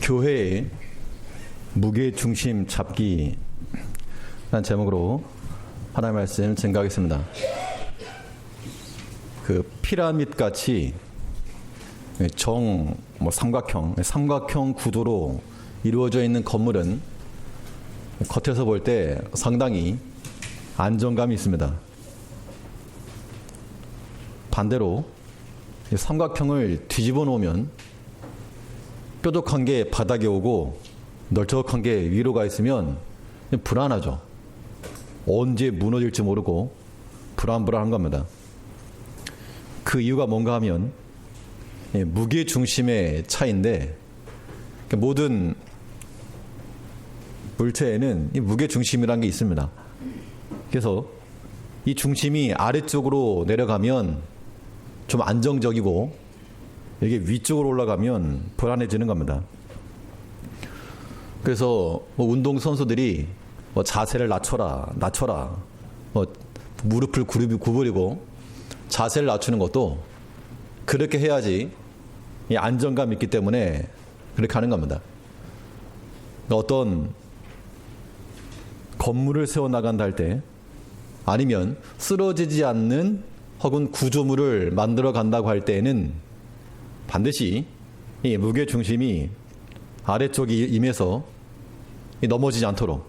교회의 무게중심 잡기 라는 제목으로 하나님의 말씀을 증거하겠습니다. 그 피라밋 같이 삼각형 구도로 이루어져 있는 건물은 겉에서 볼 때 상당히 안정감이 있습니다. 반대로 삼각형을 뒤집어 놓으면 뾰족한 게 바닥에 오고 널쩍한 게 위로 가 있으면 불안하죠. 언제 무너질지 모르고 불안한 겁니다. 그 이유가 뭔가 하면 무게중심의 차이인데, 모든 물체에는 이 무게중심이라는 게 있습니다. 그래서 이 중심이 아래쪽으로 내려가면 좀 안정적이고, 이게 위쪽으로 올라가면 불안해지는 겁니다. 그래서 운동선수들이 자세를 낮춰라, 무릎을 구부리고 자세를 낮추는 것도 그렇게 해야지 이 안정감이 있기 때문에 그렇게 하는 겁니다. 어떤 건물을 세워나간다 할 때, 아니면 쓰러지지 않는 혹은 구조물을 만들어 간다고 할 때에는 반드시 이 무게중심이 아래쪽에 임해서 넘어지지 않도록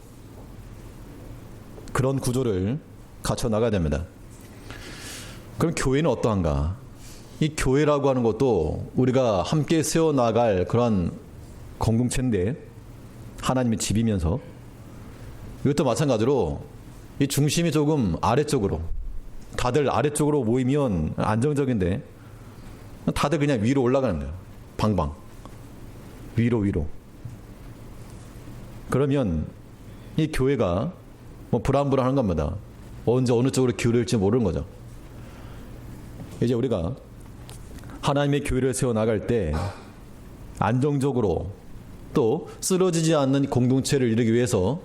그런 구조를 갖춰 나가야 됩니다. 그럼 교회는 어떠한가? 이 교회라고 하는 것도 우리가 함께 세워나갈 그런 공동체인데, 하나님의 집이면서 이것도 마찬가지로 이 중심이 조금 아래쪽으로, 다들 아래쪽으로 모이면 안정적인데 다들 그냥 위로 올라가는 거예요. 방방 위로. 그러면 이 교회가 불안한 겁니다. 언제 어느 쪽으로 기울일지 모르는 거죠. 이제 우리가 하나님의 교회를 세워나갈 때 안정적으로 또 쓰러지지 않는 공동체를 이루기 위해서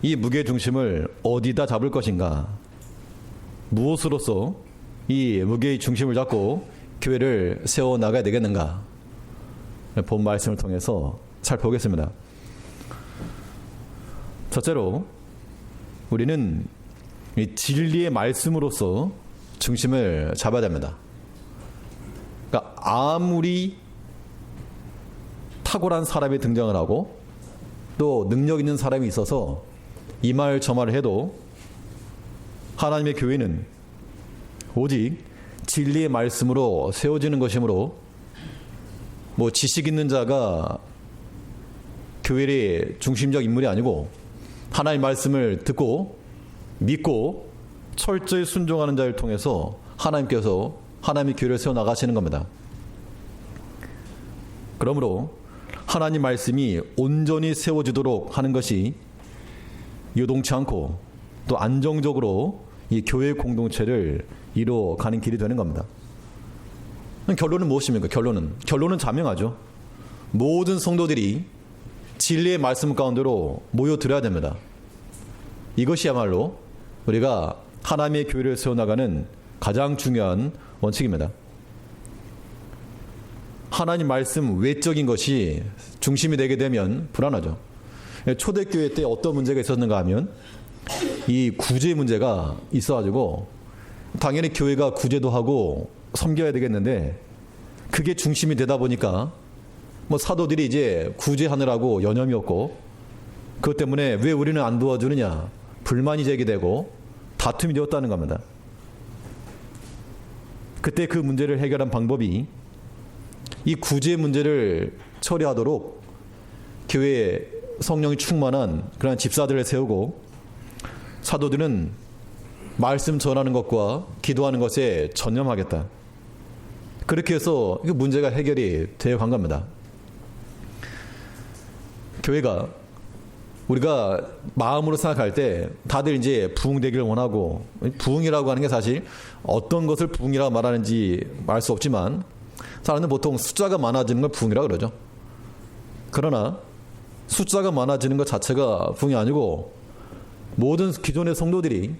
이 무게중심을 어디다 잡을 것인가, 무엇으로서 이 무게의 중심을 잡고 교회를 세워나가야 되겠는가, 본 말씀을 통해서 살펴보겠습니다. 첫째로 우리는 이 진리의 말씀으로서 중심을 잡아야 됩니다. 그러니까 아무리 탁월한 사람이 등장을 하고 또 능력 있는 사람이 있어서 이 말 저 말을 해도 하나님의 교회는 오직 진리의 말씀으로 세워지는 것이므로, 지식 있는 자가 교회의 중심적 인물이 아니고 하나님의 말씀을 듣고 믿고 철저히 순종하는 자를 통해서 하나님께서 하나님의 교회를 세워나가시는 겁니다. 그러므로 하나님 말씀이 온전히 세워지도록 하는 것이 요동치 않고 또 안정적으로 이 교회 공동체를 이루어가는 길이 되는 겁니다. 결론은 무엇입니까? 결론은 자명하죠. 모든 성도들이 진리의 말씀 가운데로 모여들어야 됩니다. 이것이야말로 우리가 하나님의 교회를 세워나가는 가장 중요한 원칙입니다. 하나님 말씀 외적인 것이 중심이 되게 되면 불안하죠. 초대교회 때 어떤 문제가 있었는가 하면 이 구제 문제가 있어가지고 당연히 교회가 구제도 하고 섬겨야 되겠는데, 그게 중심이 되다 보니까 사도들이 이제 구제하느라고 여념이 없고, 그것 때문에 왜 우리는 안 도와주느냐 불만이 제기되고 다툼이 되었다는 겁니다. 그때 그 문제를 해결한 방법이 이 구제 문제를 처리하도록 교회에 성령이 충만한 그런 집사들을 세우고, 사도들은 말씀 전하는 것과 기도하는 것에 전념하겠다. 그렇게 해서 이 문제가 해결이 되어 간 겁니다. 교회가 우리가 마음으로 생각할 때 다들 이제 부흥되기를 원하고, 부흥이라고 하는 게 사실 어떤 것을 부흥이라고 말하는지 알 수 없지만 사람들은 보통 숫자가 많아지는 걸 부흥이라고 그러죠. 그러나 숫자가 많아지는 것 자체가 부흥이 아니고, 모든 기존의 성도들이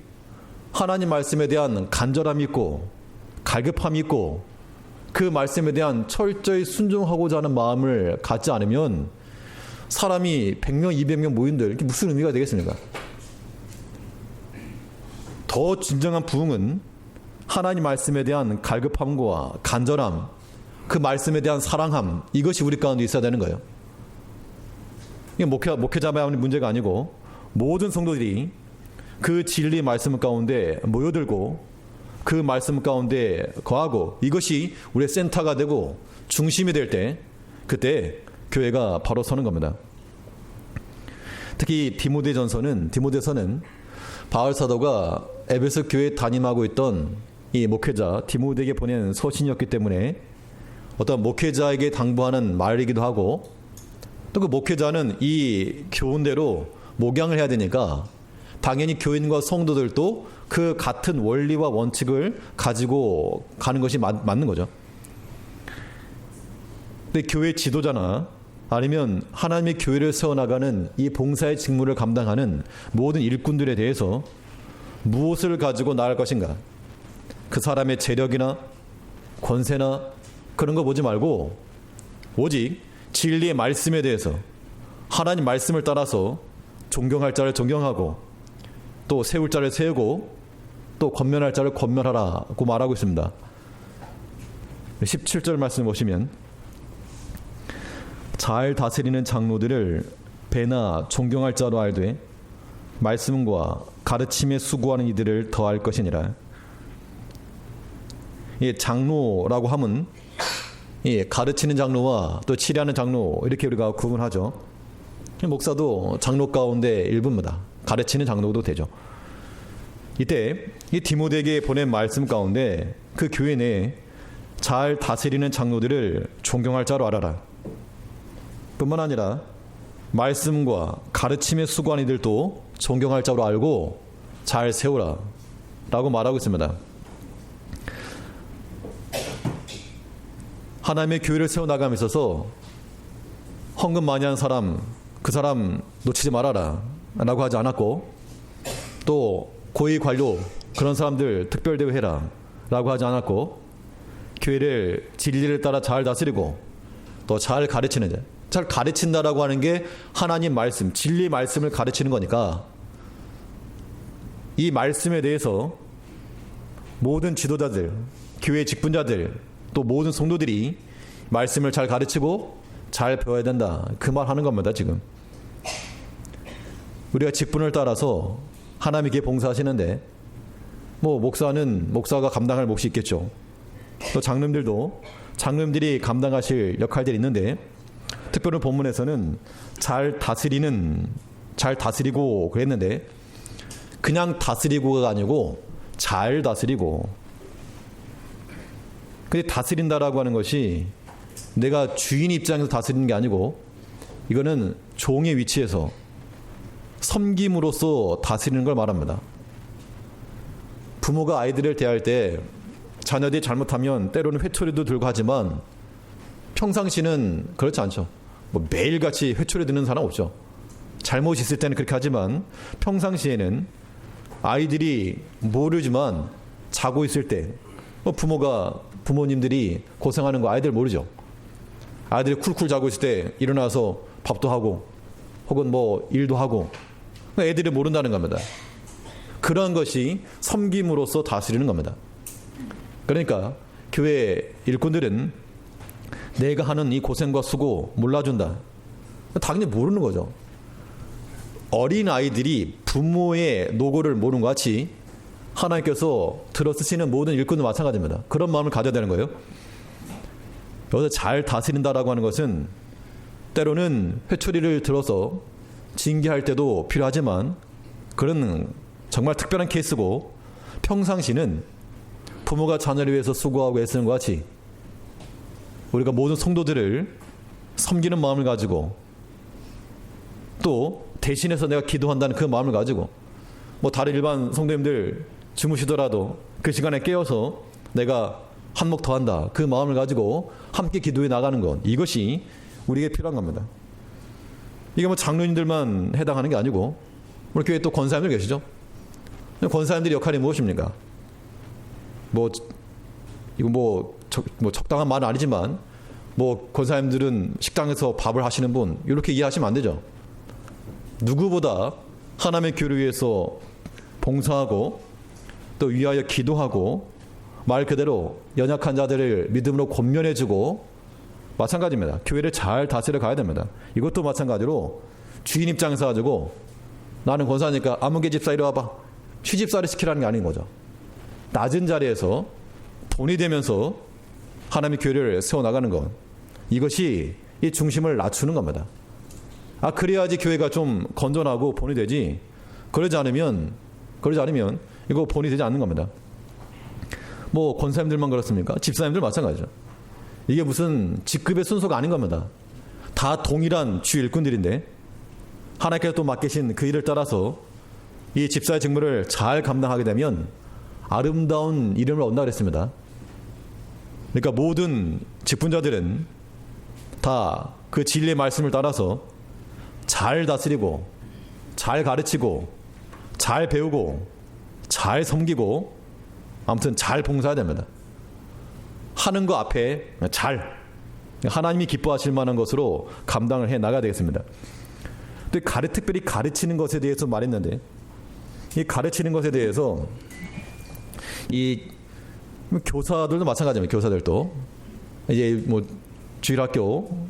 하나님 말씀에 대한 간절함이 있고 갈급함이 있고 그 말씀에 대한 철저히 순종하고자 하는 마음을 갖지 않으면 사람이 100명, 200명 모인들 이게 무슨 의미가 되겠습니까? 더 진정한 부흥은 하나님 말씀에 대한 갈급함과 간절함, 그 말씀에 대한 사랑함, 이것이 우리 가운데 있어야 되는 거예요. 이게 목회자만의 문제가 아니고 모든 성도들이 그 진리 말씀 가운데 모여들고 그 말씀 가운데 거하고 이것이 우리의 센터가 되고 중심이 될 때 그때 교회가 바로 서는 겁니다. 특히 디모데서는 바울 사도가 에베소 교회에 담임하고 있던 이 목회자 디모데에게 보낸 서신이었기 때문에 어떤 목회자에게 당부하는 말이기도 하고 또 그 목회자는 이 교훈대로 목양을 해야 되니까 당연히 교인과 성도들도 그 같은 원리와 원칙을 가지고 가는 것이 맞는 거죠. 근데 교회 지도자나 아니면 하나님의 교회를 세워나가는 이 봉사의 직무를 감당하는 모든 일꾼들에 대해서 무엇을 가지고 나갈 것인가? 그 사람의 재력이나 권세나 그런 거 보지 말고 오직 진리의 말씀에 대해서 하나님 말씀을 따라서 존경할 자를 존경하고 또 세울 자를 세우고 또 권면할 자를 권면하라고 말하고 있습니다. 17절 말씀 보시면 잘 다스리는 장로들을 배나 존경할 자로 알되 말씀과 가르침에 수고하는 이들을 더할 것이니라. 장로라고 하면 가르치는 장로와 또 치료하는 장로 이렇게 우리가 구분하죠. 목사도 장로 가운데 일부입니다. 가르치는 장로도 되죠. 이때 이 디모데에게 보낸 말씀 가운데 그 교회 내에 잘 다스리는 장로들을 존경할 자로 알아라. 뿐만 아니라 말씀과 가르침에 수고한 이들도 존경할 자로 알고 잘 세우라 라고 말하고 있습니다. 하나님의 교회를 세워나감에 있어서 헌금 많이 하는 사람, 그 사람 놓치지 말아라 라고 하지 않았고 또 고위 관료 그런 사람들 특별대우 해라 라고 하지 않았고 교회를 진리를 따라 잘 다스리고 또 잘 가르치는 자, 잘 가르친다라고 하는 게 하나님 말씀, 진리 말씀을 가르치는 거니까 이 말씀에 대해서 모든 지도자들, 교회 직분자들 또 모든 성도들이 말씀을 잘 가르치고 잘 배워야 된다. 그 말 하는 겁니다. 지금 우리가 직분을 따라서 하나님께 봉사하시는데 목사가 감당할 몫이 있겠죠. 또 장로님들이 감당하실 역할들이 있는데 특별히 본문에서는 잘 다스리고 그랬는데 그냥 다스리고가 아니고 잘 다스리고. 근데 다스린다라고 하는 것이 내가 주인 입장에서 다스리는 게 아니고 이거는 종의 위치에서 섬김으로써 다스리는 걸 말합니다. 부모가 아이들을 대할 때 자녀들이 잘못하면 때로는 회초리도 들고 하지만 평상시는 그렇지 않죠. 매일같이 회초리 드는 사람 없죠. 잘못이 있을 때는 그렇게 하지만 평상시에는 아이들이 모르지만 자고 있을 때 부모님들이 고생하는 거 아이들 모르죠. 아이들이 쿨쿨 자고 있을 때 일어나서 밥도 하고 혹은 일도 하고 애들이 모른다는 겁니다. 그런 것이 섬김으로써 다스리는 겁니다. 그러니까 교회 일꾼들은 내가 하는 이 고생과 수고 몰라준다. 당연히 모르는 거죠. 어린 아이들이 부모의 노고를 모르는 것 같이 하나님께서 들어쓰시는 모든 일꾼도 마찬가지입니다. 그런 마음을 가져야 되는 거예요. 여기서 잘 다스린다라고 하는 것은 때로는 회초리를 들어서 징계할 때도 필요하지만 그런 정말 특별한 케이스고 평상시는 부모가 자녀를 위해서 수고하고 애쓰는 것 같이 우리가 모든 성도들을 섬기는 마음을 가지고 또 대신해서 내가 기도한다는 그 마음을 가지고 다른 일반 성도님들 주무시더라도 그 시간에 깨어서 내가 한 몫 더 한다. 그 마음을 가지고 함께 기도해 나가는 것. 이것이 우리에게 필요한 겁니다. 이게 장로님들만 해당하는 게 아니고 우리 교회에 또 권사님들 계시죠? 권사님들의 역할이 무엇입니까? 적당한 말은 아니지만 권사님들은 식당에서 밥을 하시는 분 이렇게 이해하시면 안 되죠. 누구보다 하나님의 교회를 위해서 봉사하고 또 위하여 기도하고 말 그대로 연약한 자들을 믿음으로 권면해주고 마찬가지입니다. 교회를 잘 다스려 가야 됩니다. 이것도 마찬가지로 주인 입장에서 가지고 나는 권사니까 아무개 집사 이리 와봐 취집사를 시키라는 게 아닌 거죠. 낮은 자리에서 본이 되면서 하나님의 교회를 세워나가는 것, 이것이 이 중심을 낮추는 겁니다. 그래야지 교회가 좀 건전하고 본이 되지, 그러지 않으면 이거 본이 되지 않는 겁니다. 권사님들만 그렇습니까? 집사님들 마찬가지죠. 이게 무슨 직급의 순서가 아닌 겁니다. 다 동일한 주 일꾼들인데 하나님께서 또 맡기신 그 일을 따라서 이 집사의 직무를 잘 감당하게 되면 아름다운 이름을 얻는다 그랬습니다. 그러니까 모든 직분자들은 다 그 진리의 말씀을 따라서 잘 다스리고 잘 가르치고 잘 배우고 잘 섬기고 아무튼 잘 봉사해야 됩니다. 하는 거 앞에 잘 하나님이 기뻐하실 만한 것으로 감당을 해 나가야 되겠습니다. 또 특별히 가르치는 것에 대해서 말했는데 이 가르치는 것에 대해서 이 교사들도 마찬가지입니다. 교사들도 이제 주일학교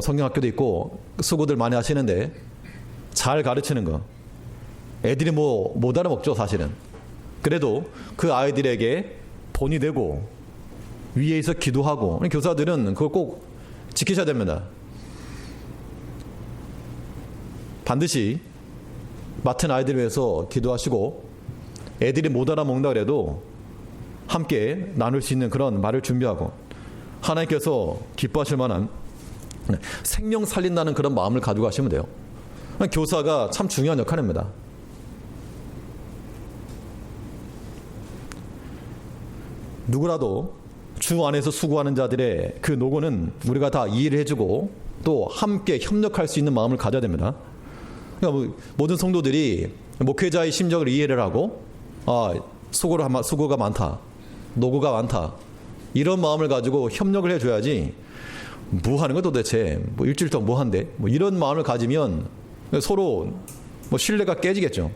성경학교도 있고 수고들 많이 하시는데 잘 가르치는 거 애들이 못 알아먹죠 사실은. 그래도 그 아이들에게 본이 되고 위에서 기도하고 교사들은 그걸 꼭 지키셔야 됩니다. 반드시 맡은 아이들 위해서 기도하시고 애들이 못 알아먹는다 그래도 함께 나눌 수 있는 그런 말을 준비하고 하나님께서 기뻐하실 만한 생명 살린다는 그런 마음을 가지고 가시면 돼요. 교사가 참 중요한 역할입니다. 누구라도 주 안에서 수고하는 자들의 그 노고는 우리가 다 이해를 해주고 또 함께 협력할 수 있는 마음을 가져야 됩니다. 그러니까 모든 성도들이 목회자의 심정을 이해를 하고 수고가 많다, 노고가 많다 이런 마음을 가지고 협력을 해줘야지 뭐 하는 거 도대체 일주일 동안 뭐 한대 이런 마음을 가지면 서로 신뢰가 깨지겠죠.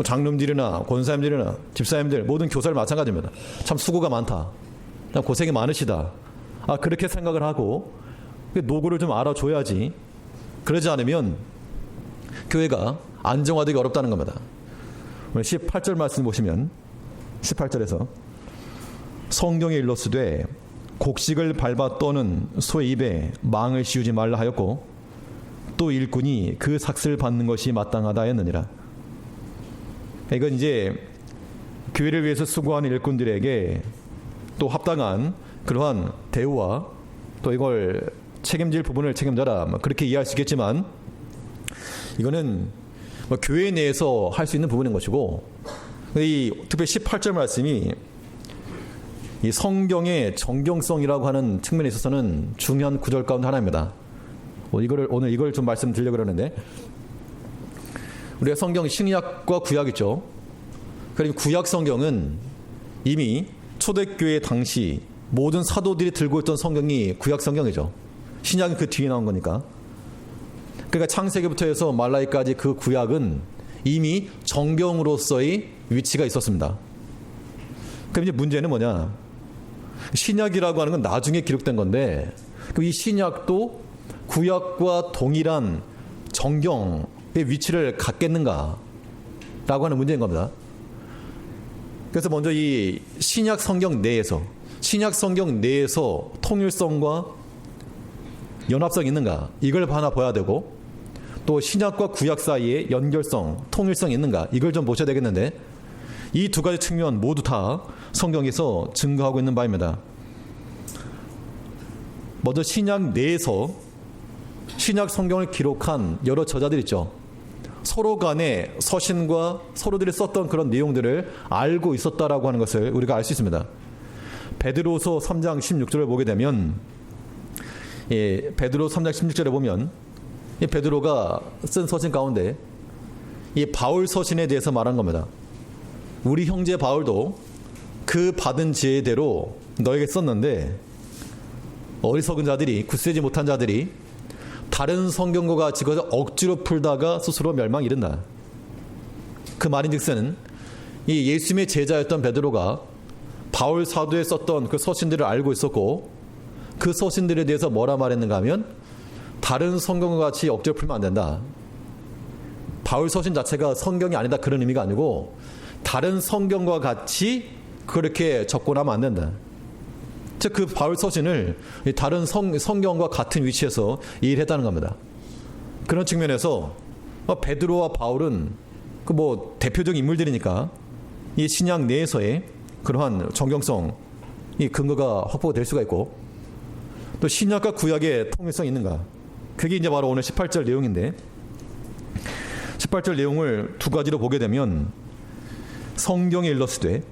장로님들이나 권사님들이나 집사님들 모든 교사를 마찬가지입니다. 참 수고가 많다, 참 고생이 많으시다 그렇게 생각을 하고 노고를 좀 알아줘야지. 그러지 않으면 교회가 안정화되기 어렵다는 겁니다. 18절 말씀 보시면 18절에서 성경에 일렀으되 곡식을 밟아 떠는 소의 입에 망을 씌우지 말라 하였고 또 일꾼이 그 삭슬 받는 것이 마땅하다 했느니라. 이건 이제 교회를 위해서 수고하는 일꾼들에게 또 합당한 그러한 대우와 또 이걸 책임질 부분을 책임져라 그렇게 이해할 수 있겠지만 이거는 교회 내에서 할 수 있는 부분인 것이고 이 특별히 18절 말씀이 이 성경의 정경성이라고 하는 측면에 있어서는 중요한 구절 가운데 하나입니다. 오늘 이걸 좀 말씀드리려고 그러는데 우리가 성경 신약과 구약 있죠. 그리고 구약 성경은 이미 초대교회 당시 모든 사도들이 들고 있던 성경이 구약 성경이죠. 신약은 그 뒤에 나온 거니까. 그러니까 창세기부터 해서 말라기까지 그 구약은 이미 정경으로서의 위치가 있었습니다. 그럼 이제 문제는 뭐냐? 신약이라고 하는 건 나중에 기록된 건데 이 신약도 구약과 동일한 정경의 위치를 갖겠는가? 라고 하는 문제인 겁니다. 그래서 먼저 이 신약 성경 내에서 통일성과 연합성이 있는가? 이걸 하나 봐야 되고 또 신약과 구약 사이에 연결성, 통일성이 있는가? 이걸 좀 보셔야 되겠는데 이 두 가지 측면 모두 다 성경에서 증거하고 있는 바입니다. 먼저 신약 내에서 신약 성경을 기록한 여러 저자들 있죠. 서로 간의 서신과 서로들이 썼던 그런 내용들을 알고 있었다라고 하는 것을 우리가 알 수 있습니다. 베드로서 3장 16절을 보게 되면 베드로 3장 16절에 보면 이 베드로가 쓴 서신 가운데 이 바울 서신에 대해서 말한 겁니다. 우리 형제 바울도 그 받은 지혜대로 너에게 썼는데 어리석은 자들이, 굳세지 못한 자들이 다른 성경과 같이 그것을 억지로 풀다가 스스로 멸망 이른다. 그 말인즉슨 이 예수님의 제자였던 베드로가 바울 사도에 썼던 그 서신들을 알고 있었고, 그 서신들에 대해서 뭐라 말했는가 하면 다른 성경과 같이 억지로 풀면 안 된다. 바울 서신 자체가 성경이 아니다 그런 의미가 아니고 다른 성경과 같이 그렇게 접근하면 안 된다. 즉 그 바울 서신을 다른 성경과 같은 위치에서 이해했다는 겁니다. 그런 측면에서 베드로와 바울은 그 뭐 대표적 인물들이니까 이 신약 내에서의 그러한 정경성, 이 근거가 확보가 될 수가 있고, 또 신약과 구약의 통일성이 있는가? 그게 이제 바로 오늘 18절 내용인데, 18절 내용을 두 가지로 보게 되면 성경에 일렀으되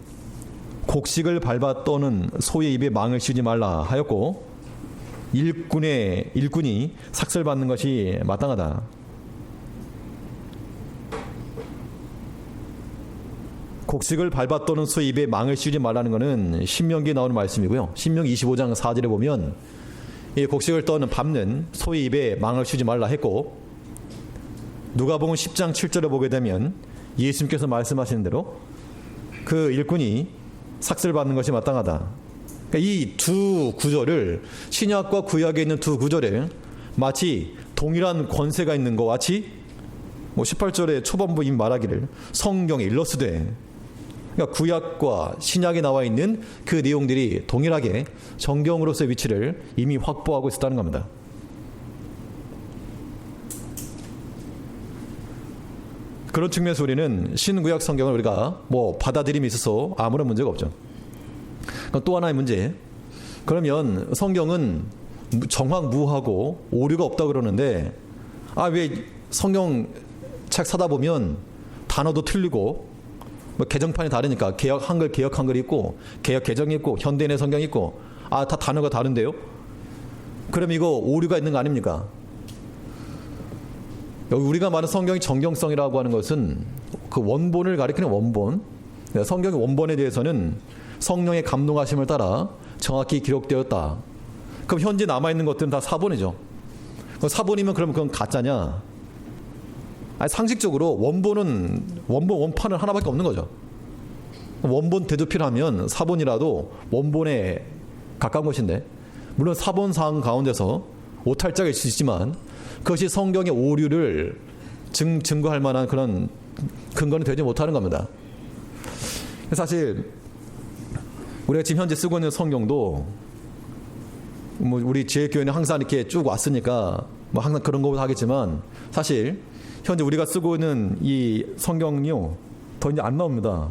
곡식을 밟아 떠는 소의 입에 망을 씌우지 말라 하였고, 일꾼이 삭슬받는 것이 마땅하다. 곡식을 밟아 떠는 소의 입에 망을 씌우지 말라는 것은 신명기에 나오는 말씀이고요. 신명기 25장 4절에 보면 이 곡식을 떠는 밟는 소의 입에 망을 씌우지 말라 했고, 누가복음 10장 7절에 보게 되면 예수님께서 말씀하시는 대로 그 일꾼이 삭슬받는 것이 마땅하다. 그러니까 이 두 구절을, 신약과 구약에 있는 두 구절에 마치 동일한 권세가 있는 것 같이 18절의 초반부 이미 말하기를 성경에 일러스되, 그러니까 구약과 신약에 나와 있는 그 내용들이 동일하게 성경으로서의 위치를 이미 확보하고 있었다는 겁니다. 그런 측면에서 우리는 신구약 성경을 우리가 받아들임에 있어서 아무런 문제가 없죠. 또 하나의 문제, 그러면 성경은 정확무하고 오류가 없다 그러는데 왜 성경 책 사다 보면 단어도 틀리고 개정판이 다르니까 개역 한글 있고 개역 개정이 있고 현대인의 성경이 있고 다 단어가 다른데요? 그럼 이거 오류가 있는 거 아닙니까? 여기 우리가 말하는 성경의 정경성이라고 하는 것은 그 원본을 가리키는 원본, 성경의 원본에 대해서는 성령의 감동하심을 따라 정확히 기록되었다. 그럼 현재 남아있는 것들은 다 사본이죠. 사본이면 그럼 그건 가짜냐? 상식적으로 원판은 하나밖에 없는 거죠. 원본 대두필하면 사본이라도 원본에 가까운 것인데, 물론 사본 사항 가운데서 오탈자가 있을 수 있지만 그것이 성경의 오류를 증거할 만한 그런 근거는 되지 못하는 겁니다. 사실 우리가 지금 현재 쓰고 있는 성경도 우리 지혜교회는 항상 이렇게 쭉 왔으니까 항상 그런 거보다 하겠지만, 사실 현재 우리가 쓰고 있는 이 성경이요 더 이제 안 나옵니다.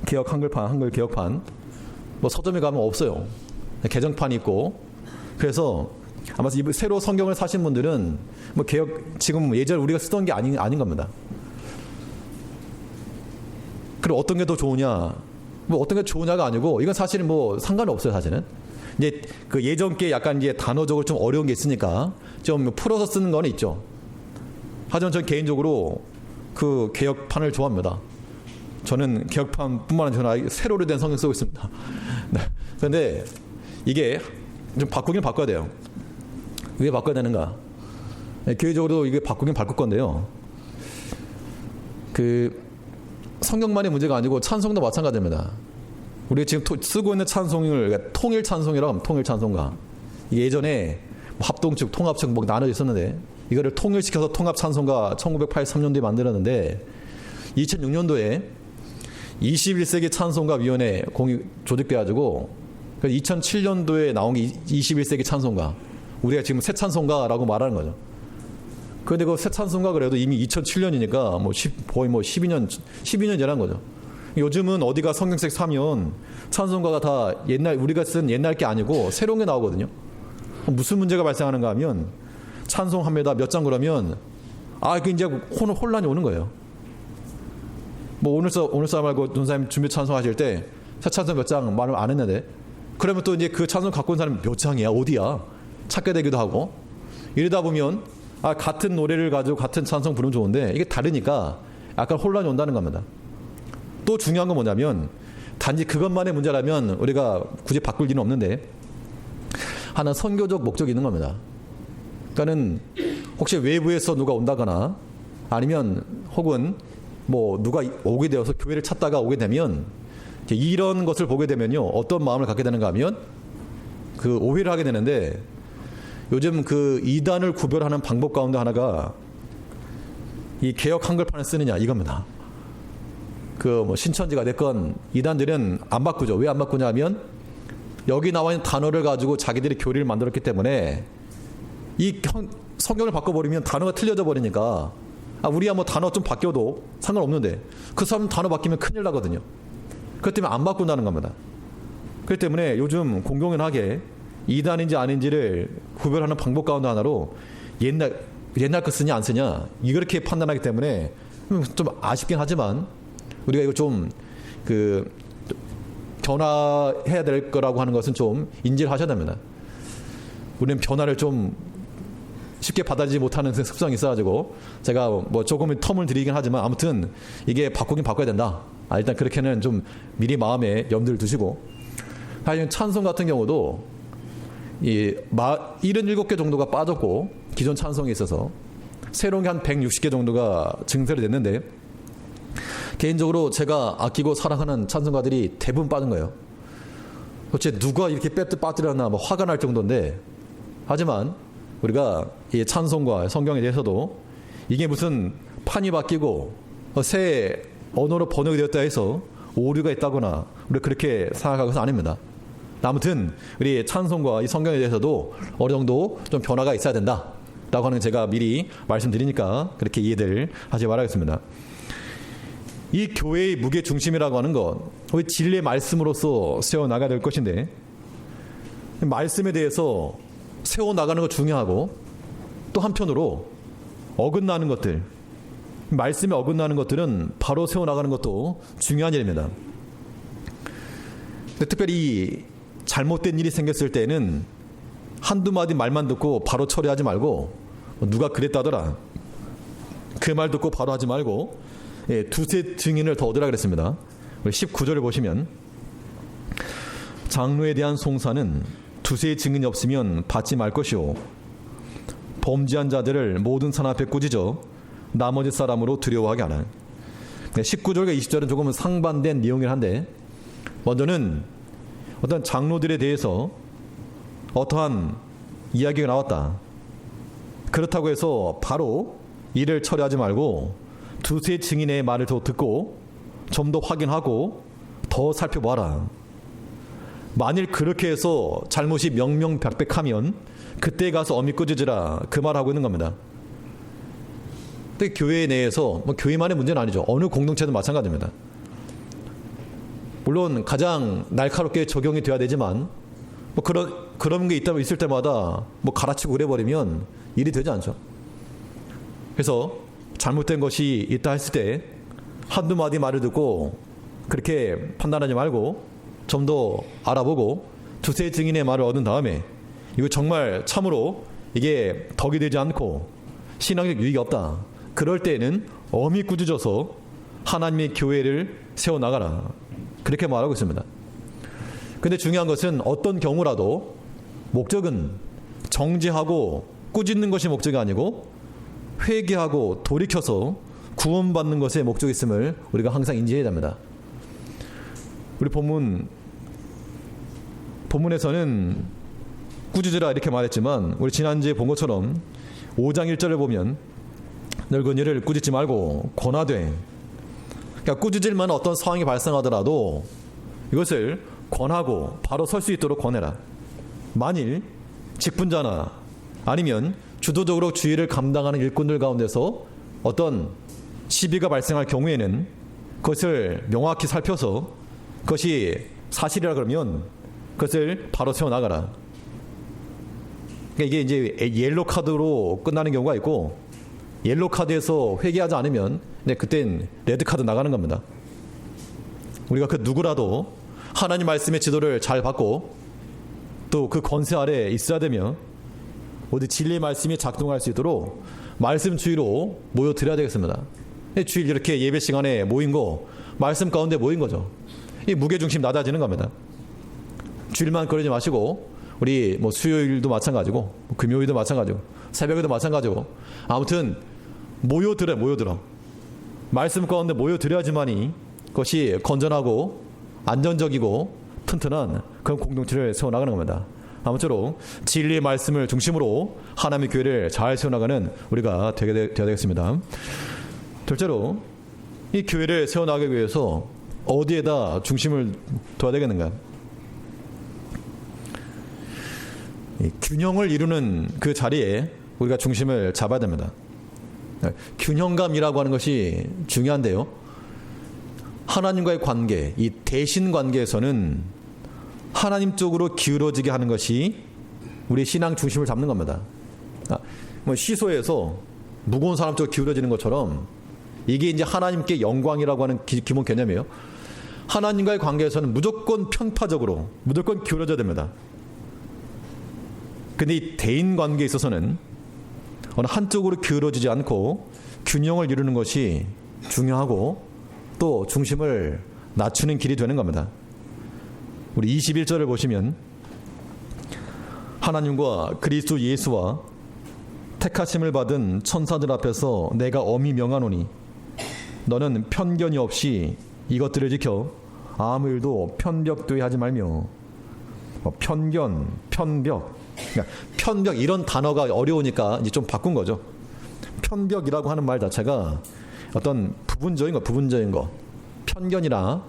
개역 한글판, 한글 개역판, 서점에 가면 없어요. 개정판이 있고. 그래서 아마 새로 성경을 사신 분들은 개역, 지금 예전에 우리가 쓰던 게 아닌 겁니다. 그럼 어떤 게 더 좋으냐? 어떤 게 좋으냐가 아니고, 이건 사실은 상관이 없어요, 사실은. 이제 그 예전 게 약간 이제 단어적으로 좀 어려운 게 있으니까 좀 풀어서 쓰는 건 있죠. 하지만 저는 개인적으로 그 개역판을 좋아합니다. 저는 개역판뿐만 아니라 저는 세로로 된 성경 쓰고 있습니다. 네. 그런데 이게 좀 바꾸긴 바꿔야 돼요. 왜 바꿔야 되는가? 교회적으로 이게 바꾸긴 바꿀 건데요. 그 성경만의 문제가 아니고 찬송도 마찬가지입니다. 우리가 지금 쓰고 있는 찬송을 통일 찬송이라고 하면 통일 찬송가. 예전에 합동측, 통합측 나눠져 있었는데 이거를 통일시켜서 통합 찬송가 1983년도에 만들었는데 2006년도에 21세기 찬송가 위원회 조직돼가지고 2007년도에 나온 게 21세기 찬송가. 우리가 지금 새 찬송가라고 말하는 거죠. 그런데 그 새 찬송가 그래도 이미 2007년이니까 거의 12년 지난 거죠. 요즘은 어디가 성경책 사면 찬송가가 다 우리가 쓴 옛날 게 아니고 새로운 게 나오거든요. 무슨 문제가 발생하는가 하면 찬송합니다 몇 장 그러면 그 이제 혼란이 오는 거예요. 오늘 사 말고 눈사님 준비 찬송하실 때 새 찬송 몇 장 말을 안 했는데, 그러면 또 이제 그 찬송 갖고 온 사람이 몇 장이야 어디야 찾게 되기도 하고, 이러다 보면 같은 노래를 가지고 같은 찬송 부르면 좋은데 이게 다르니까 약간 혼란이 온다는 겁니다. 또 중요한 건 뭐냐면 단지 그것만의 문제라면 우리가 굳이 바꿀 일은 없는데 하나 선교적 목적이 있는 겁니다. 그러니까는 혹시 외부에서 누가 온다거나 아니면 혹은 뭐 누가 오게 되어서 교회를 찾다가 오게 되면 이런 것을 보게 되면요 어떤 마음을 갖게 되는가 하면 그 오해를 하게 되는데 요즘 그 이단을 구별하는 방법 가운데 하나가 이 개역 한글판을 쓰느냐 이겁니다. 그 뭐 신천지가 됐건 이단들은 안 바꾸죠. 왜 안 바꾸냐 하면 여기 나와 있는 단어를 가지고 자기들이 교리를 만들었기 때문에 이 성경을 바꿔버리면 단어가 틀려져 버리니까 우리야 뭐 단어 좀 바뀌어도 상관없는데 그 사람 단어 바뀌면 큰일 나거든요. 그렇기 때문에 안 바꾼다는 겁니다. 그렇기 때문에 요즘 공공연하게 이단인지 아닌지를 구별하는 방법 가운데 하나로 옛날 거 쓰냐 안 쓰냐 이렇게 판단하기 때문에 좀 아쉽긴 하지만 우리가 이거 좀 그 변화해야 될 거라고 하는 것은 좀 인지를 하셔야 됩니다. 우리는 변화를 좀 쉽게 받아들이지 못하는 습성이 있어가지고 제가 뭐 조금 텀을 드리긴 하지만 아무튼 이게 바꾸긴 바꿔야 된다. 일단 그렇게는 좀 미리 마음에 염두를 두시고 사실 찬송 같은 경우도 이 77개 정도가 빠졌고 기존 찬송에 있어서 새로운 게 한 160개 정도가 증설이 됐는데 개인적으로 제가 아끼고 사랑하는 찬송가들이 대부분 빠진 거예요. 도대체 누가 이렇게 빠뜨렸나 뭐 화가 날 정도인데 하지만 우리가 이 찬송과 성경에 대해서도 이게 무슨 판이 바뀌고 새 언어로 번역이 되었다 해서 오류가 있다거나 우리 그렇게 생각할 것은 아닙니다. 아무튼 우리 찬송과 이 성경에 대해서도 어느 정도 좀 변화가 있어야 된다라고 하는 제가 미리 말씀드리니까 그렇게 이해들 하지 말아야겠습니다. 이 교회의 무게 중심이라고 하는 것, 우리 진리의 말씀으로서 세워나가야 될 것인데 말씀에 대해서 세워나가는 것 중요하고 또 한편으로 어긋나는 것들, 말씀에 어긋나는 것들은 바로 세워나가는 것도 중요한 일입니다. 특별히 잘못된 일이 생겼을 때는 한두 마디 말만 듣고 바로 처리하지 말고 누가 그랬다더라 그 말 듣고 바로 하지 말고 두세 증인을 더 얻으라 그랬습니다. 19절을 보시면 장로에 대한 송사는 두세 증인이 없으면 받지 말 것이오. 범죄한 자들을 모든 산 앞에 꾸짖어 나머지 사람으로 두려워하게 하라. 19절과 20절은 조금은 상반된 내용이긴 한데 먼저는 어떤 장로들에 대해서 어떠한 이야기가 나왔다. 그렇다고 해서 바로 이를 처리하지 말고 두세 증인의 말을 더 듣고 좀 더 확인하고 더 살펴봐라. 만일 그렇게 해서 잘못이 명명백백하면 그때 가서 어미 꾸짖으라 그 말하고 있는 겁니다. 근데 교회 내에서 뭐 교회만의 문제는 아니죠. 어느 공동체도 마찬가지입니다. 물론 가장 날카롭게 적용이 돼야 되지만 뭐 그런 게 있을 때마다 뭐 갈아치고 그래버리면 일이 되지 않죠. 그래서 잘못된 것이 있다 했을 때 한두 마디 말을 듣고 그렇게 판단하지 말고 좀 더 알아보고 두세 증인의 말을 얻은 다음에 이거 정말 참으로 이게 덕이 되지 않고 신앙적 유익이 없다. 그럴 때에는 엄히 꾸짖어서 하나님의 교회를 세워나가라. 그렇게 말하고 있습니다. 근데 중요한 것은 어떤 경우라도 목적은 정죄하고 꾸짖는 것이 목적이 아니고 회개하고 돌이켜서 구원받는 것에 목적이 있음을 우리가 항상 인지해야 됩니다. 우리 본문에서는 꾸짖으라 이렇게 말했지만 우리 지난주에 본 것처럼 5장 1절을 보면 늙은 이를 꾸짖지 말고 권하되, 그러니까 꾸짖을 만한 어떤 상황이 발생하더라도 이것을 권하고 바로 설 수 있도록 권해라. 만일 직분자나 아니면 주도적으로 주의를 감당하는 일꾼들 가운데서 어떤 시비가 발생할 경우에는 그것을 명확히 살펴서 그것이 사실이라 그러면 그것을 바로 세워나가라. 그러니까 이게 이제 옐로 카드로 끝나는 경우가 있고 옐로 카드에서 회개하지 않으면 그땐 레드 카드 나가는 겁니다. 우리가 그 누구라도 하나님 말씀의 지도를 잘 받고 또 그 권세 아래 있어야 되며 어디 진리의 말씀이 작동할 수 있도록 말씀 주의로 모여드려야 되겠습니다. 주일 이렇게 예배 시간에 모인 거 말씀 가운데 모인 거죠. 이 무게중심 낮아지는 겁니다. 주일만 그러지 마시고 우리 뭐 수요일도 마찬가지고 금요일도 마찬가지고 새벽에도 마찬가지고 아무튼 모여들어 말씀 가운데 모여들어야지만이 그것이 건전하고 안전적이고 튼튼한 그런 공동체를 세워나가는 겁니다. 아무쪼록 진리의 말씀을 중심으로 하나님의 교회를 잘 세워나가는 우리가 되어야 되겠습니다. 둘째로 이 교회를 세워나가기 위해서 어디에다 중심을 둬야 되겠는가? 균형을 이루는 그 자리에 우리가 중심을 잡아야 됩니다. 균형감이라고 하는 것이 중요한데요. 하나님과의 관계, 이 대신 관계에서는 하나님 쪽으로 기울어지게 하는 것이 우리 신앙 중심을 잡는 겁니다. 뭐 시소에서 무거운 사람 쪽으로 기울어지는 것처럼 이게 이제 하나님께 영광이라고 하는 기본 개념이에요. 하나님과의 관계에서는 무조건 편파적으로, 무조건 기울어져야 됩니다. 근데 이 대인 관계에 있어서는 어느 한쪽으로 기울어지지 않고 균형을 이루는 것이 중요하고 또 중심을 낮추는 길이 되는 겁니다. 우리 21절을 보시면 하나님과 그리스도 예수와 택하심을 받은 천사들 앞에서 내가 엄히 명하노니 너는 편견이 없이 이것들을 지켜 아무 일도 편벽되이 하지 말며. 편견, 편벽, 그러니까 편벽 이런 단어가 어려우니까 이제 좀 바꾼 거죠. 편벽이라고 하는 말 자체가 어떤 부분적인 거, 편견이나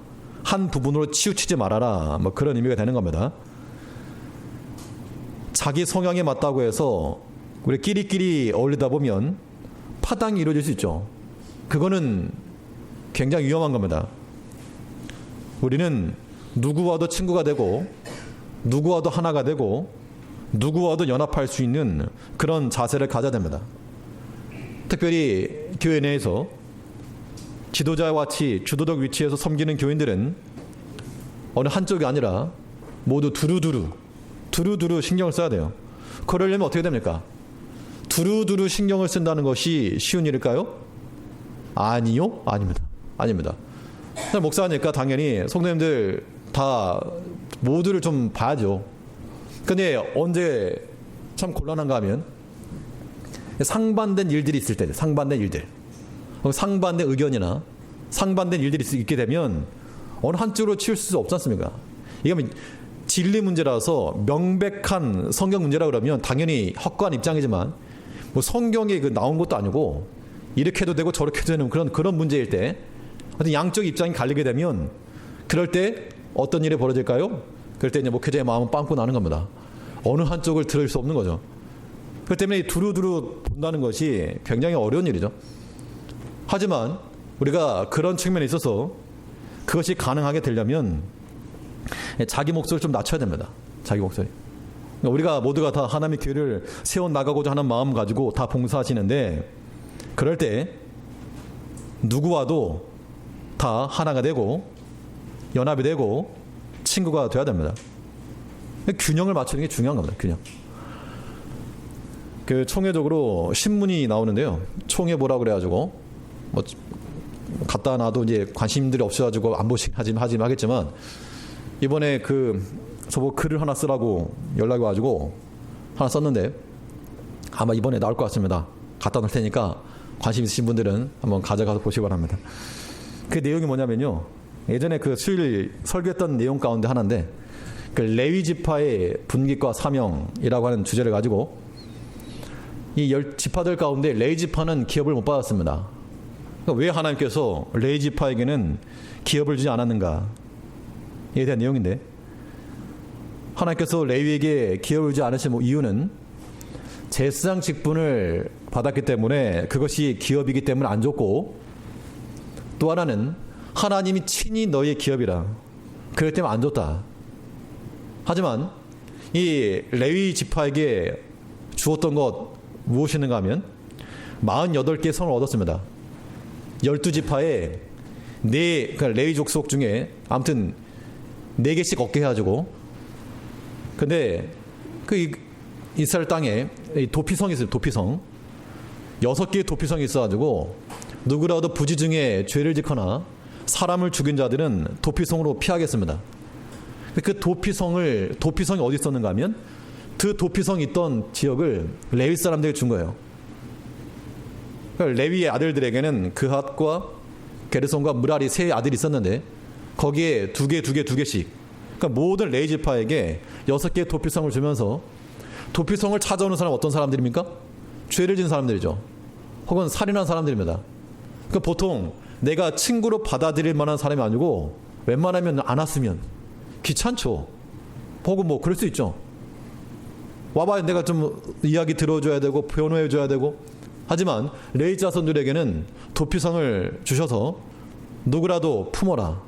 한 부분으로 치우치지 말아라, 뭐 그런 의미가 되는 겁니다. 자기 성향에 맞다고 해서 우리 끼리끼리 어울리다 보면 파당이 이루어질 수 있죠. 그거는 굉장히 위험한 겁니다. 우리는 누구와도 친구가 되고 누구와도 하나가 되고 누구와도 연합할 수 있는 그런 자세를 가져야 됩니다. 특별히 교회 내에서 지도자와 같이 주도적 위치에서 섬기는 교인들은 어느 한쪽이 아니라 모두 두루두루 신경을 써야 돼요. 그러려면 어떻게 됩니까? 두루두루 신경을 쓴다는 것이 쉬운 일일까요? 아니요? 아닙니다. 목사니까 당연히 성도님들 다 모두를 좀 봐야죠. 근데 언제 참 곤란한가 하면 상반된 일들이 있을 때, 상반된 의견이나 상반된 일들이 있게 되면 어느 한쪽으로 치울 수 없지 않습니까? 이게 진리 문제라서 명백한 성경 문제라 그러면 당연히 확고한 입장이지만 뭐 성경에 나온 것도 아니고 이렇게 해도 되고 저렇게 해도 되는 그런 문제일 때 어떤 양쪽 입장이 갈리게 되면 그럴 때 어떤 일이 벌어질까요? 그럴 때 이제 목회자의 마음은 빵꾸 나는 겁니다. 어느 한쪽을 들을 수 없는 거죠. 그렇기 때문에 두루두루 본다는 것이 굉장히 어려운 일이죠. 하지만 우리가 그런 측면에 있어서 그것이 가능하게 되려면 자기 목소리를 좀 낮춰야 됩니다. 자기 목소리. 우리가 모두가 다 하나님의 교회를 세워나가고자 하는 마음 가지고 다 봉사하시는데 그럴 때 누구와도 다 하나가 되고 연합이 되고 친구가 되어야 됩니다. 균형을 맞추는 게 중요한 겁니다. 균형. 그 총회적으로 신문이 나오는데요. 총회 보라 그래가지고 뭐 갖다 놔도 이제 관심들이 없어가지고 안 보시 하지만 이번에 저보고 글을 하나 쓰라고 연락이 와가지고 하나 썼는데 아마 이번에 나올 것 같습니다. 갖다 놓을 테니까 관심 있으신 분들은 한번 가져가서 보시기 바랍니다. 그 내용이 뭐냐면요. 예전에 그 수요일 설교했던 내용 가운데 하나인데 그 레위 지파의 분깃과 사명이라고 하는 주제를 가지고 이 10지파들 가운데 레위 지파는 기업을 못 받았습니다. 그러니까 왜 하나님께서 레위 지파에게는 기업을 주지 않았는가에 대한 내용인데 하나님께서 레위에게 기업을 주지 않으신 이유는 제사장 직분을 받았기 때문에 그것이 기업이기 때문에 안 줬고 또 하나는 하나님이 친히 너희의 기업이라 그렇기 때문에 안 줬다. 하지만 이 레위 지파에게 주었던 것 무엇이는가 하면 48개의 성을 얻었습니다. 12지파에 그러니까 레위 족속 중에 아무튼 4개씩 얻게 해가지고 근데 그 이스라엘 땅에 도피성이 있어요. 도피성 6개의 도피성이 있어가지고 누구라도 부지 중에 죄를 짓거나 사람을 죽인 자들은 도피성으로 피하겠습니다. 그 도피성이 어디 있었는가 하면 그 도피성이 있던 지역을 레위 사람들이 준 거예요. 그러니까 레위의 아들들에게는 그핫과 게르손과 무라리 세 아들이 있었는데 거기에 두 개씩 그러니까 모든 레위 지파에게 6개의 도피성을 주면서 도피성을 찾아오는 사람은 어떤 사람들입니까? 죄를 지은 사람들이죠. 혹은 살인한 사람들입니다. 그러니까 보통 내가 친구로 받아들일 만한 사람이 아니고 웬만하면 안 왔으면 귀찮죠. 혹은 뭐 그럴 수 있죠. 와봐야 내가 좀 이야기 들어줘야 되고 변호해줘야 되고. 하지만 레위 자손들에게는 도피성을 주셔서 누구라도 품어라.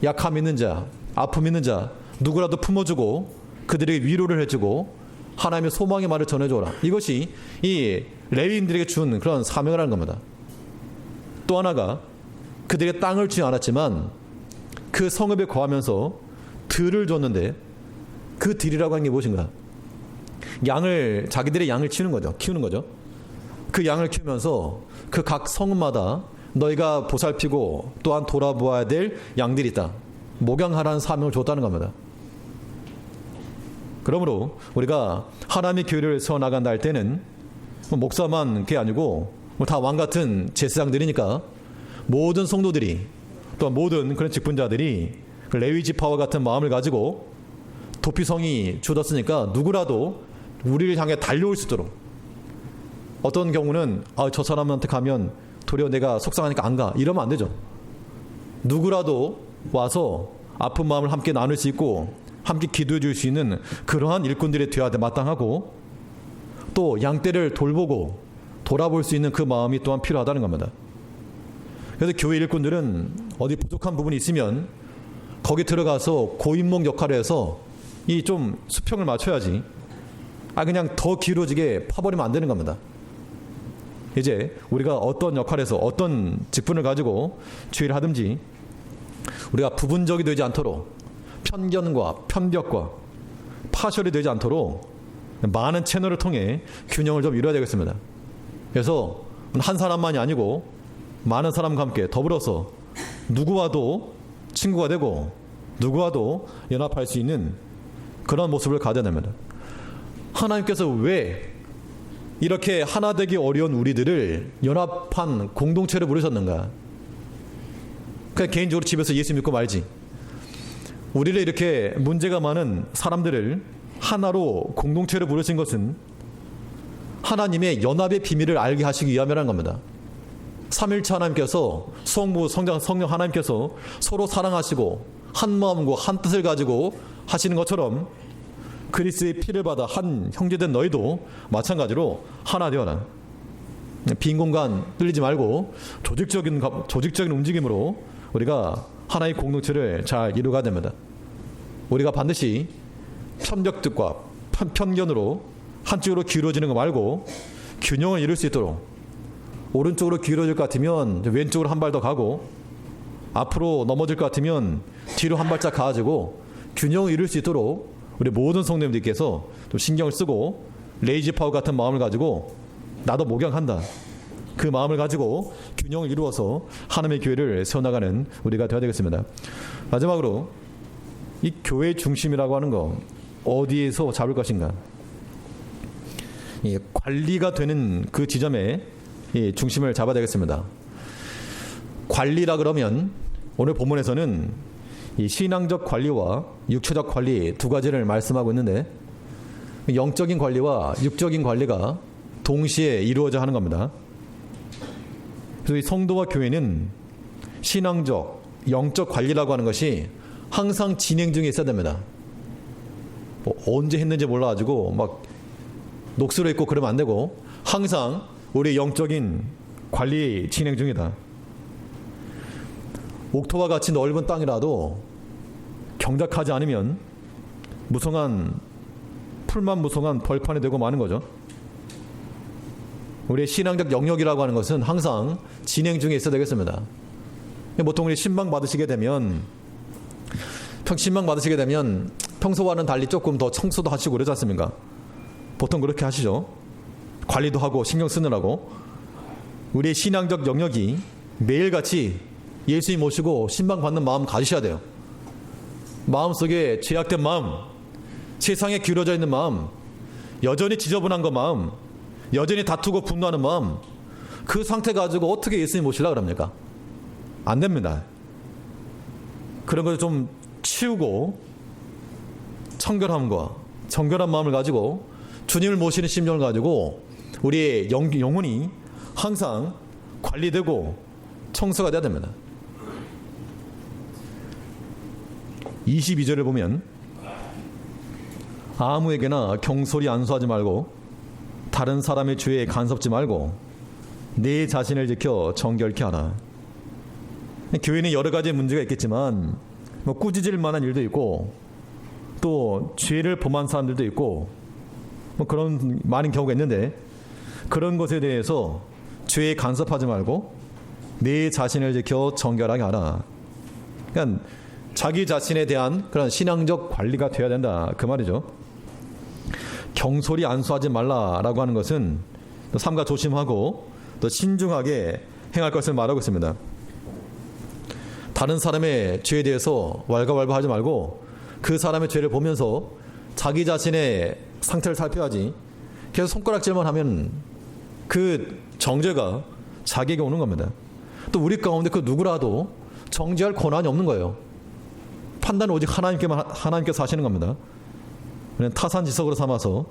약함 있는 자, 아픔 있는 자 누구라도 품어주고 그들에게 위로를 해주고 하나님의 소망의 말을 전해줘라. 이것이 이 레위인들에게 준 그런 사명을 하는 겁니다. 또 하나가 그들에게 땅을 주지 않았지만 그 성읍에 거하면서 들을 줬는데 그 들이라고 하는 게 무엇인가? 자기들의 양을 키우는 거죠. 그 양을 키우면서 그 각 성읍마다 너희가 보살피고 또한 돌아보아야 될 양들이 있다. 목양하라는 사명을 줬다는 겁니다. 그러므로 우리가 하나님의 교회를 세워나간다 할 때는 목사만 그게 아니고 다 왕같은 제사장들이니까 모든 성도들이 또한 모든 그런 직분자들이 레위 지파와 같은 마음을 가지고 도피성이 주어졌으니까 누구라도 우리를 향해 달려올 수 있도록. 어떤 경우는 저 사람한테 가면 도리어 내가 속상하니까 안 가 이러면 안 되죠. 누구라도 와서 아픈 마음을 함께 나눌 수 있고 함께 기도해 줄 수 있는 그러한 일꾼들이 되어야 마땅하고 또 양떼를 돌보고 돌아볼 수 있는 그 마음이 또한 필요하다는 겁니다. 그래서 교회 일꾼들은 어디 부족한 부분이 있으면 거기 들어가서 고인목 역할을 해서 이 좀 수평을 맞춰야지 그냥 더 길어지게 파버리면 안 되는 겁니다. 이제 우리가 어떤 역할에서 어떤 직분을 가지고 주의를 하든지 우리가 부분적이 되지 않도록 편견과 편벽과 파절이 되지 않도록 많은 채널을 통해 균형을 좀 이루어야 되겠습니다. 그래서 한 사람만이 아니고 많은 사람과 함께 더불어서 누구와도 친구가 되고 누구와도 연합할 수 있는 그런 모습을 가져야 됩니다. 하나님께서 왜 이렇게 하나 되기 어려운 우리들을 연합한 공동체를 부르셨는가? 그냥 개인적으로 집에서 예수 믿고 말지. 우리를 이렇게 문제가 많은 사람들을 하나로 공동체를 부르신 것은 하나님의 연합의 비밀을 알게 하시기 위함이라는 겁니다. 삼일체 하나님께서 성부, 성령 하나님께서 서로 사랑하시고 한 마음과 한 뜻을 가지고 하시는 것처럼 그리스도의 피를 받아 한 형제된 너희도 마찬가지로 하나 되어라. 빈 공간 뚫리지 말고 조직적인 움직임으로 우리가 하나의 공동체를 잘 이루어가야 됩니다. 우리가 반드시 편벽들과 편견으로 한쪽으로 기울어지는 거 말고 균형을 이룰 수 있도록 오른쪽으로 기울어질 것 같으면 왼쪽으로 한 발 더 가고 앞으로 넘어질 것 같으면 뒤로 한 발짝 가가지고 균형을 이룰 수 있도록 우리 모든 성도님들께서 좀 신경을 쓰고 레이지 파워 같은 마음을 가지고 나도 목양한다. 그 마음을 가지고 균형을 이루어서 하나님의 교회를 세워나가는 우리가 되어야 되겠습니다. 마지막으로 이 교회의 중심이라고 하는 거 어디에서 잡을 것인가? 관리가 되는 그 지점에 이 중심을 잡아야 되겠습니다. 관리라 그러면 오늘 본문에서는 이 신앙적 관리와 육체적 관리 두 가지를 말씀하고 있는데 영적인 관리와 육적인 관리가 동시에 이루어져 하는 겁니다. 그래서 이 성도와 교회는 신앙적, 영적 관리라고 하는 것이 항상 진행 중에 있어야 됩니다. 언제 했는지 몰라가지고 막 녹슬어 있고 그러면 안 되고 항상 우리 영적인 관리 진행 중이다. 옥토와 같이 넓은 땅이라도 경작하지 않으면 풀만 무성한 벌판이 되고 마는 거죠. 우리의 신앙적 영역이라고 하는 것은 항상 진행 중에 있어야 되겠습니다. 보통 우리 신방 받으시게 되면 평소와는 달리 조금 더 청소도 하시고 그러지 않습니까? 보통 그렇게 하시죠. 관리도 하고 신경 쓰느라고. 우리의 신앙적 영역이 매일같이 예수님 모시고 신방 받는 마음 가지셔야 돼요. 마음속에 죄악된 마음, 세상에 기울어져 있는 마음, 여전히 지저분한 거 마음, 여전히 다투고 분노하는 마음, 그 상태 가지고 어떻게 예수님 모시려고 그럽니까? 안 됩니다. 그런 걸 좀 치우고 청결함과 정결한 마음을 가지고 주님을 모시는 심정을 가지고 우리의 영혼이 항상 관리되고 청소가 돼야 됩니다. 22절을 보면 아무에게나 경솔히 안수하지 말고 다른 사람의 죄에 간섭지 말고 내 자신을 지켜 정결케 하라. 교회는 여러 가지 문제가 있겠지만 꾸짖을 만한 일도 있고 또 죄를 범한 사람들도 있고 그런 많은 경우가 있는데 그런 것에 대해서 죄에 간섭하지 말고 내 자신을 지켜 정결하게 하라. 그러니까 자기 자신에 대한 그런 신앙적 관리가 되어야 된다 그 말이죠. 경솔히 안수하지 말라라고 하는 것은 또 삼가 조심하고 또 신중하게 행할 것을 말하고 있습니다. 다른 사람의 죄에 대해서 왈가왈부하지 말고 그 사람의 죄를 보면서 자기 자신의 상태를 살펴야지 계속 손가락질만 하면 그 정죄가 자기에게 오는 겁니다. 또 우리 가운데 그 누구라도 정죄할 권한이 없는 거예요. 판단은 오직 하나님께서 하시는 겁니다. 그냥 타산지석으로 삼아서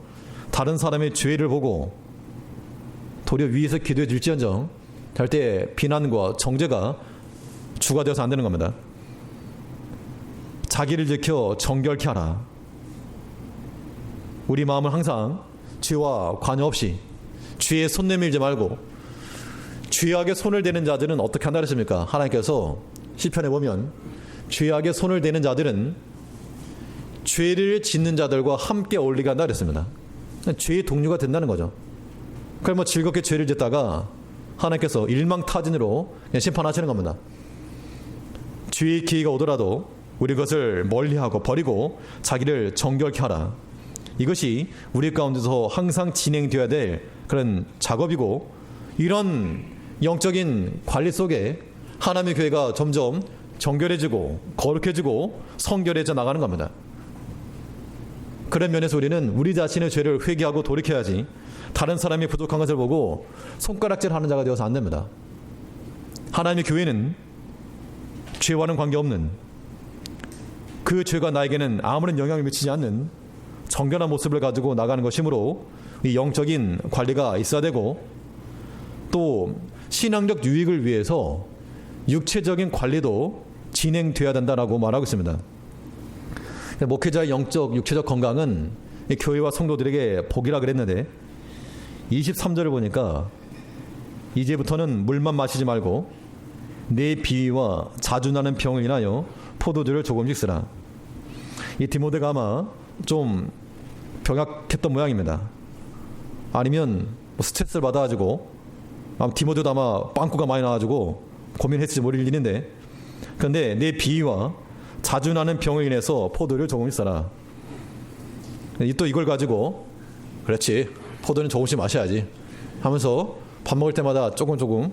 다른 사람의 죄를 보고 도리어 위에서 기도해 줄지언정 절대 비난과 정죄가 주가 되어서 안 되는 겁니다. 자기를 지켜 정결케 하라. 우리 마음을 항상 죄와 관여 없이 죄에 손 내밀지 말고 죄악에 손을 대는 자들은 어떻게 한다 그랬습니까? 하나님께서 시편에 보면 죄악에 손을 대는 자들은 죄를 짓는 자들과 함께 어울리게 한다 그랬습니다. 죄의 동료가 된다는 거죠. 그럼 즐겁게 죄를 짓다가 하나님께서 일망타진으로 심판하시는 겁니다. 죄의 기회가 오더라도 우리 것을 멀리하고 버리고 자기를 정결케 하라. 이것이 우리 가운데서 항상 진행되어야 될 그런 작업이고 이런 영적인 관리 속에 하나님의 교회가 점점 정결해지고 거룩해지고 성결해져 나가는 겁니다. 그런 면에서 우리는 우리 자신의 죄를 회개하고 돌이켜야지 다른 사람이 부족한 것을 보고 손가락질하는 자가 되어서 안 됩니다. 하나님의 교회는 죄와는 관계없는 그 죄가 나에게는 아무런 영향을 미치지 않는 정결한 모습을 가지고 나가는 것이므로 이 영적인 관리가 있어야 되고 또 신앙적 유익을 위해서 육체적인 관리도 진행되어야 된다라고 말하고 있습니다. 목회자의 영적 육체적 건강은 교회와 성도들에게 복이라 그랬는데 23절을 보니까 이제부터는 물만 마시지 말고 내 비위와 자주 나는 병을 인하여 포도주를 조금씩 쓰라. 이 디모데가 아마 좀 병약했던 모양입니다. 아니면 스트레스를 받아가지고 디모데도 아마 빵꾸가 많이 나가지고 고민했을지 모를 일인데 그런데 내 비위와 자주 나는 병을 인해서 포도를 조금씩 써라. 또 이걸 가지고 그렇지 포도는 조금씩 마셔야지 하면서 밥 먹을 때마다 조금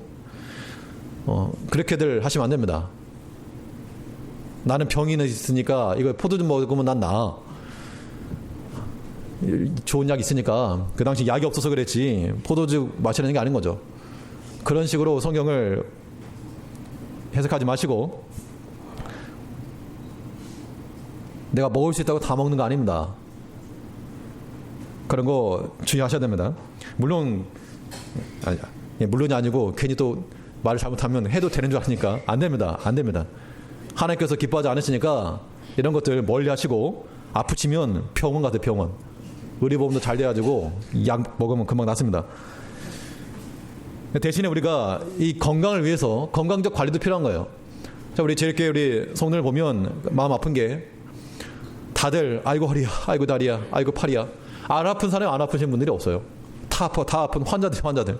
그렇게들 하시면 안 됩니다. 나는 병이 있으니까 이거 포도 좀 먹으면 난 나아. 좋은 약 있으니까 그 당시 약이 없어서 그랬지 포도주 마시는 게 아닌 거죠. 그런 식으로 성경을 해석하지 마시고 내가 먹을 수 있다고 다 먹는 거 아닙니다. 그런 거 주의하셔야 됩니다. 물론이 아니고 괜히 또 말을 잘못하면 해도 되는 줄 아니까 안 됩니다. 안 됩니다. 하나님께서 기뻐하지 않으시니까 이런 것들 멀리 하시고 아프치면 병원 가세요. 병원. 의료보험도 잘 돼가지고 약 먹으면 금방 낫습니다. 대신에 우리가 이 건강을 위해서 건강적 관리도 필요한 거예요. 자, 우리 제일교회 우리 성도들 보면 마음 아픈 게 다들 아이고 허리야, 아이고 다리야, 아이고 팔이야. 안 아픈 사람이 안 아프신 분들이 없어요. 다 아픈 환자들.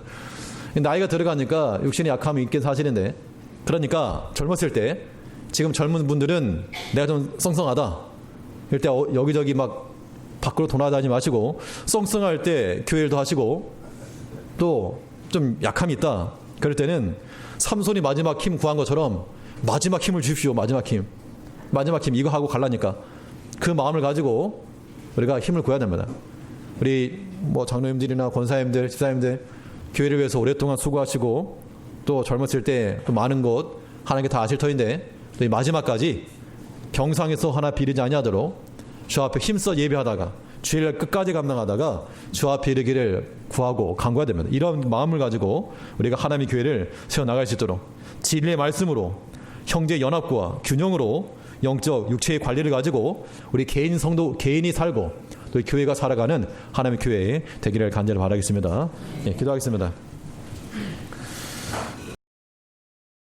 나이가 들어가니까 육신의 약함이 있긴 사실인데 그러니까 젊었을 때 지금 젊은 분들은 내가 좀 썽썽하다 이럴 때 여기저기 막 밖으로 돌아다니지 마시고 썽썽할 때 교회일도 하시고 또 좀 약함이 있다 그럴 때는 삼손이 마지막 힘 구한 것처럼 마지막 힘을 주십시오. 마지막 힘 이거 하고 갈라니까 그 마음을 가지고 우리가 힘을 구해야 됩니다. 우리 뭐 장로님들이나 권사님들, 집사님들 교회를 위해서 오랫동안 수고하시고 또 젊었을 때 또 많은 것 하나님께 다 아실 터인데 또 이 마지막까지 경상에서 하나 비리지 아니하도록 주 앞에 힘써 예배하다가 주일날 끝까지 감당하다가 주 앞에 이르기를 구하고 간구해야 됩니다. 이런 마음을 가지고 우리가 하나님의 교회를 세워나갈 수 있도록 진리의 말씀으로 형제 연합과 균형으로 영적 육체의 관리를 가지고 우리 개인 성도 개인이 살고 또 교회가 살아가는 하나님의 교회 되기를 간절히 바라겠습니다. 예, 기도하겠습니다.